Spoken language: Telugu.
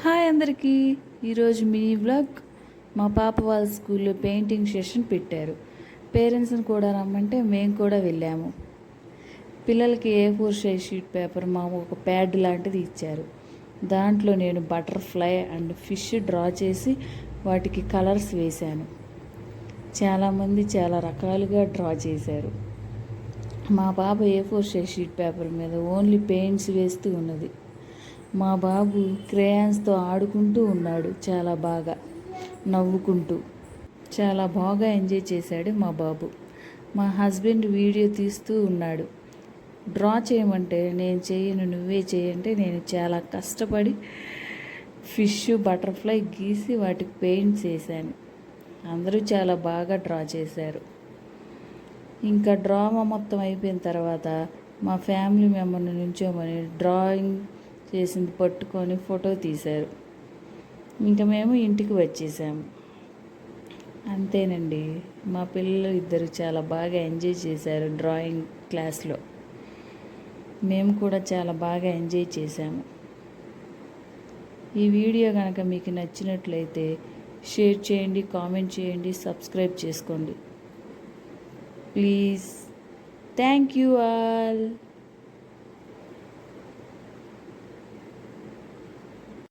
హాయ్ అందరికీ. ఈరోజు మినీ వ్లాగ్. మా పాప వాళ్ళ స్కూల్లో పెయింటింగ్ సెషన్ పెట్టారు. పేరెంట్స్ని కూడా రమ్మంటే మేము కూడా వెళ్ళాము. పిల్లలకి A4 సైజ్ షీట్ పేపర్ మాకు ఒక ప్యాడ్ లాంటిది ఇచ్చారు. దాంట్లో నేను బటర్ఫ్లై అండ్ ఫిష్ డ్రా చేసి వాటికి కలర్స్ వేశాను. చాలామంది చాలా రకాలుగా డ్రా చేశారు. మా పాప A4 సైజ్ షీట్ పేపర్ మీద ఓన్లీ పెయింట్స్ వేస్తూ ఉన్నది. మా బాబు క్రేయాన్స్తో ఆడుకుంటూ ఉన్నాడు, చాలా బాగా నవ్వుకుంటూ. చాలా బాగా ఎంజాయ్ చేశాడు మా బాబు. మా హస్బెండ్ వీడియో తీస్తూ ఉన్నాడు. డ్రా చేయమంటే నేను చేయను, నువ్వే చేయంటే నేను చాలా కష్టపడి ఫిష్ బటర్ఫ్లై గీసి వాటికి పెయింట్స్ వేసాను. అందరూ చాలా బాగా డ్రా చేశారు. ఇంకా డ్రామా మొత్తం అయిపోయిన తర్వాత మా ఫ్యామిలీ మెంబర్ని నుంచోమని డ్రాయింగ్ చేసింది పట్టుకొని ఫోటో తీశారు. ఇంకా మేము ఇంటికి వచ్చేసాము. అంతేనండి. మా పిల్లలు ఇద్దరు చాలా బాగా ఎంజాయ్ చేశారు డ్రాయింగ్ క్లాస్లో. మేము కూడా చాలా బాగా ఎంజాయ్ చేశాము. ఈ వీడియో కనుక మీకు నచ్చినట్లయితే షేర్ చేయండి, కామెంట్ చేయండి, సబ్స్క్రైబ్ చేసుకోండి ప్లీజ్. Thank you all.